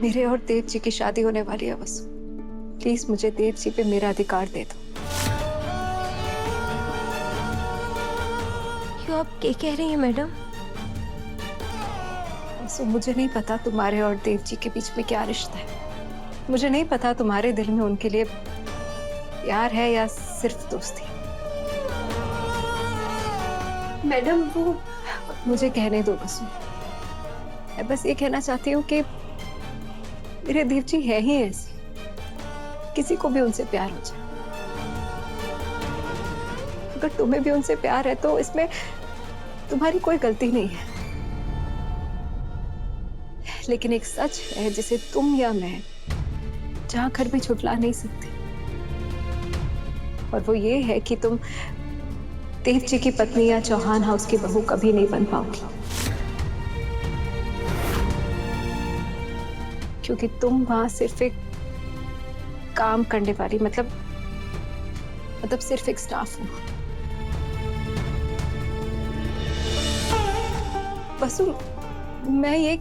मेरे और देव जी की शादी होने वाली है वसु। प्लीज मुझे देव जी पे मेरा अधिकार दे दो। क्यों, आप क्या कह रही हैं मैडम? वसु, मुझे नहीं पता तुम्हारे और देव जी के बीच में क्या रिश्ता है। मुझे नहीं पता तुम्हारे दिल में उनके लिए प्यार है या सिर्फ दोस्ती। मैडम वो मुझे कहने दो वसु। मैं बस ये कहना चाहती हूँ कि मेरे देव जी है ही ऐसे, किसी को भी उनसे प्यार हो जाए। अगर तुम्हें भी उनसे प्यार है तो इसमें तुम्हारी कोई गलती नहीं है। लेकिन एक सच है जिसे तुम या मैं जहां घर में छुटला नहीं सकते, और वो ये है कि तुम देव जी की पत्नी या चौहान हाउस की बहू कभी नहीं बन पाओगी, क्योंकि तुम वहां सिर्फ एक काम करने वाली मतलब सिर्फ एक स्टाफ हो। वसु, मैं ये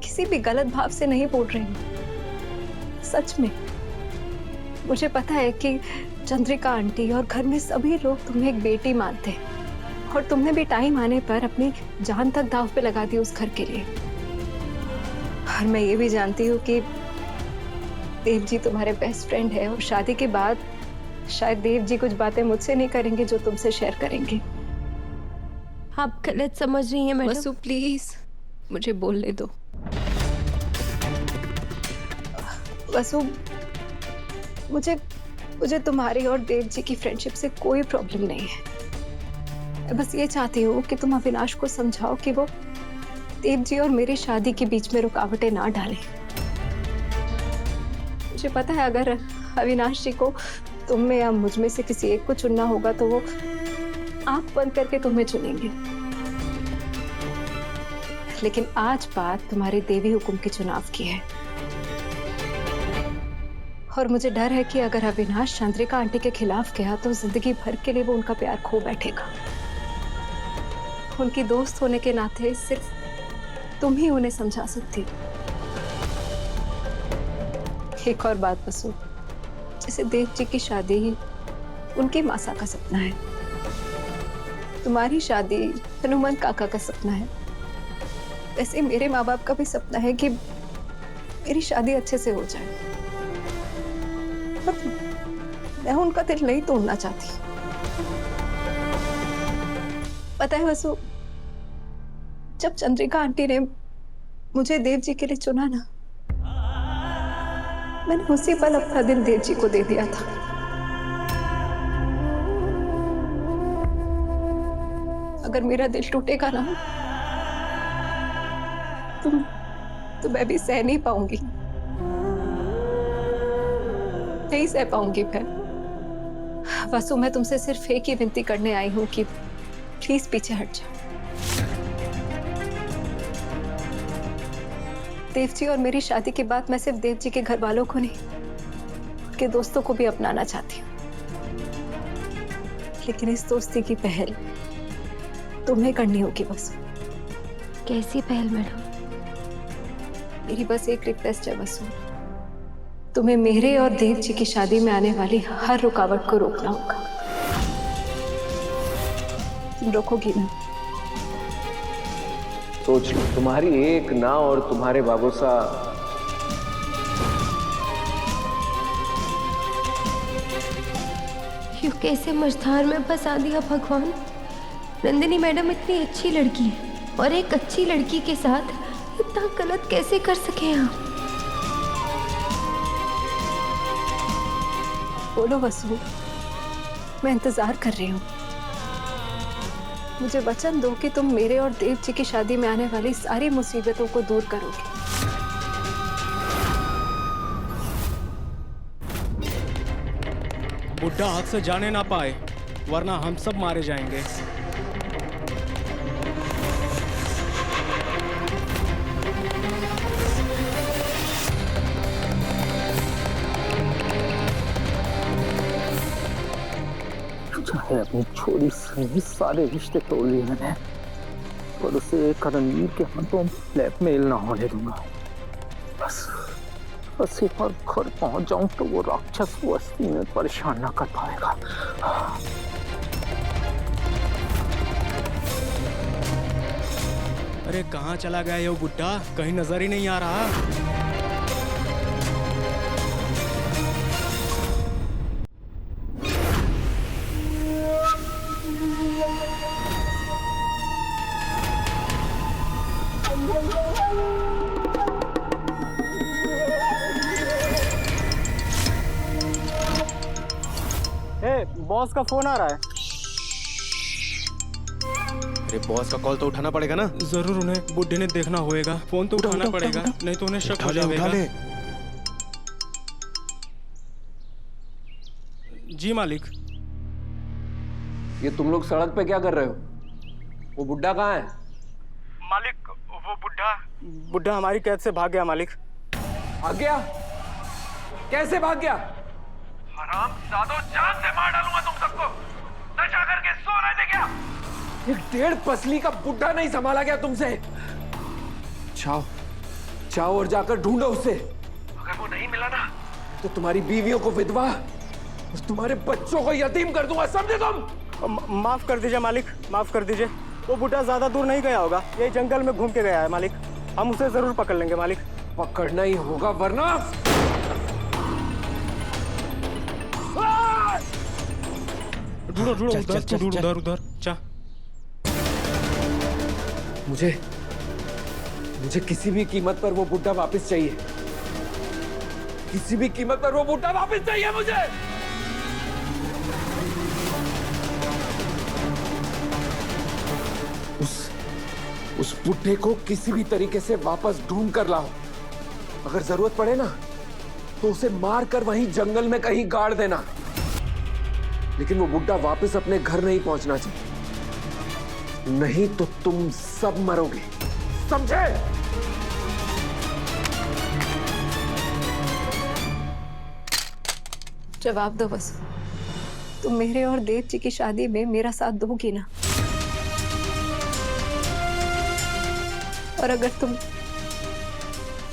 किसी भी गलत भाव से नहीं बोल रही हूँ। सच में मुझे पता है कि चंद्रिका आंटी और घर में सभी लोग तुम्हें एक बेटी मानते हैं, और तुमने भी टाइम आने पर अपनी जान तक दांव पे लगा दी उस घर के लिए। और मैं ये भी जानती हूँ कि देव जी तुम्हारे बेस्ट फ्रेंड है, और शादी के बाद शायद देव जी कुछ बातें मुझसे नहीं करेंगे जो तुमसे शेयर करेंगे। आप गलत समझ रही हैं मैडम। वसु प्लीज मुझे बोलने दो। वसु, मुझे तुम्हारी और देव जी की फ्रेंडशिप से कोई प्रॉब्लम नहीं है। मैं बस ये चाहती हूँ कि तुम अविनाश को समझाओ कि वो देव जी और मेरी शादी के बीच में रुकावटें ना डालें। मुझे पता है अगर अविनाश जी को तुम में या मुझ में से किसी एक को चुनना होगा तो वो आंख बंद करके तुम्हें चुनेंगे, लेकिन आज बात तुम्हारे देवी हुकुम के चुनाव की है। और मुझे डर है कि अगर अविनाश चंद्रिका आंटी के खिलाफ गया तो जिंदगी भर के लिए वो उनका प्यार खो बैठेगा। उनकी दोस्त होने के नाते सिर्फ तुम ही उन्हें समझा सकती हो। एक और बात वसु, जैसे देव जी की शादी उनकी मासा का सपना है, तुम्हारी शादी हनुमंत काका का सपना है, वैसे मेरे माँ बाप का भी सपना है कि मेरी शादी अच्छे से हो जाए। मैं उनका दिल नहीं तोड़ना चाहती। पता है वसु, जब चंद्रिका आंटी ने मुझे देव जी के लिए चुना ना, मैंने उसी पल अपना दिल देव जी को दे दिया था। अगर मेरा दिल टूटेगा ना तो मैं भी सह नहीं पाऊंगी, नहीं सह पाऊंगी मैं। वसु, मैं तुमसे सिर्फ एक ही विनती करने आई हूं कि प्लीज पीछे हट जाओ। देव जी और मेरी शादी के बाद मैं सिर्फ देव जी के घर वालों को नहीं, उनके दोस्तों को भी अपनाना चाहती हूँ, लेकिन इस दोस्ती की पहल तुम्हें करनी होगी वसु। कैसी पहल मैडम? मेरी बस एक रिक्वेस्ट है वसु, तुम्हें मेरे और देव जी की शादी में आने वाली हर रुकावट को रोकना होगा। तुम रोकोगी ना? सोच लो, तुम्हारी एक ना और तुम्हारे बाबूसा क्यों कैसे मझधार में फंसा दिया भगवान। नंदिनी मैडम इतनी अच्छी लड़की है, और एक अच्छी लड़की के साथ इतना गलत कैसे कर सके आप? बोलो वसु, मैं इंतजार कर रही हूँ। मुझे वचन दो कि तुम मेरे और देव जी की शादी में आने वाली सारी मुसीबतों को दूर करोगे। बुड्ढा हाथ से जाने ना पाए, वरना हम सब मारे जाएंगे। चाहे अपनी छोरी से ही सारे रिश्ते तोड़ लिए मैंने, और उसे रणवीर के हाथों ब्लैकमेल ना होने दूंगा। बस एक बार घर पहुंच जाऊं तो वो राक्षस वस्ती में परेशान ना कर पाएगा। अरे कहाँ चला गया ये बुड्ढा, कहीं नजर ही नहीं आ रहा। बॉस का फोन आ रहा है। अरे बॉस का कॉल तो उठाना पड़ेगा ना। जरूर उन्हें बुड्ढे ने देखना होएगा, फोन तो उठाना पड़ेगा, नहीं तो उन्हें शक हो जाएगा। जी मालिक। ये तुम लोग सड़क पे क्या कर रहे हो? वो बुड्ढा कहाँ है? मालिक वो बुड्ढा हमारी कैद से भाग गया मालिक। भाग गया? कैसे भाग गया? हरामजादों, जान से मार डालूंगा तुम सबको। नशा करके सो रहे थे क्या? एक 1.5 पसली का बुड्ढा नहीं संभाला गया तुमसे? जाओ जाओ और जाकर ढूंढो उसे। अगर वो नहीं मिला ना तो तुम्हारी बीवियों को विधवा और तुम्हारे बच्चों को यतीम कर दूंगा, समझे तुम? माफ कर दीजिए मालिक, माफ कर दीजिए। वो बुड्ढा ज्यादा दूर नहीं गया होगा, यही जंगल में घूम के गया है मालिक। हम उसे जरूर पकड़ लेंगे मालिक। पकड़ना ही होगा वरना ढूंढो उधर उधर चा। मुझे किसी भी कीमत पर वो बुड्ढा वापस चाहिए। किसी भी कीमत पर वो बुड्ढा वापस चाहिए मुझे। उस बुड्ढे को किसी भी तरीके से वापस ढूंढ कर लाओ। अगर जरूरत पड़े ना तो उसे मार कर वहीं जंगल में कहीं गाड़ देना, लेकिन वो बुड्ढा वापस अपने घर नहीं पहुंचना चाहिए, नहीं तो तुम सब मरोगे, समझे? जवाब दो वसु, तुम मेरे और देव जी की शादी में मेरा साथ दोगी ना? और अगर तुम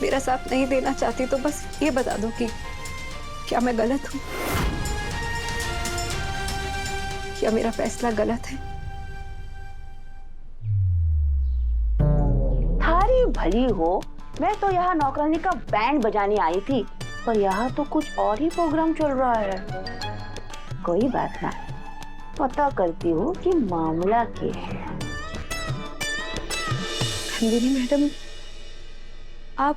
मेरा साथ नहीं देना चाहती तो बस ये बता दो कि क्या मैं गलत हूं? क्या मेरा फैसला गलत है? थारी भली हो, मैं तो यहाँ नौकरानी का बैंड बजाने आई थी, पर यहाँ तो कुछ और ही प्रोग्राम चल रहा है। कोई बात ना, पता करती हूँ कि मामला क्या है। नंदिनी मैडम, आप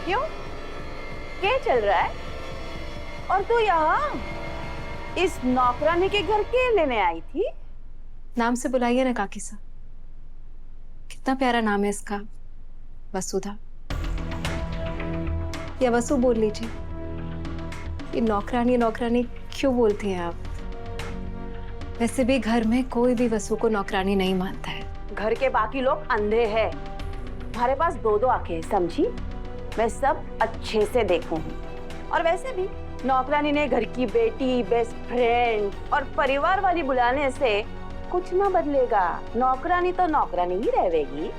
क्यों? क्या चल रहा है? और तू यहाँ इस नौकरानी के घर के लेने आई थी? नाम से बुलाइए ना काकी साहब, कितना प्यारा नाम है इसका, वसुधा। या वसु बोल लीजिए। ये नौकरानी नौकरानी क्यों बोलती हैं आप? वैसे भी घर में कोई भी वसु को नौकरानी नहीं मानता है। घर के बाकी लोग अंधे हैं, हमारे पास 2 आंखें हैं, समझी? मैं सब अच्छे से देखूंगी। और वैसे भी नौकरानी ने घर की बेटी, बेस्ट फ्रेंड और परिवार वाली बुलाने से कुछ ना बदलेगा। नौकरानी तो नौकरानी ही रहेगी।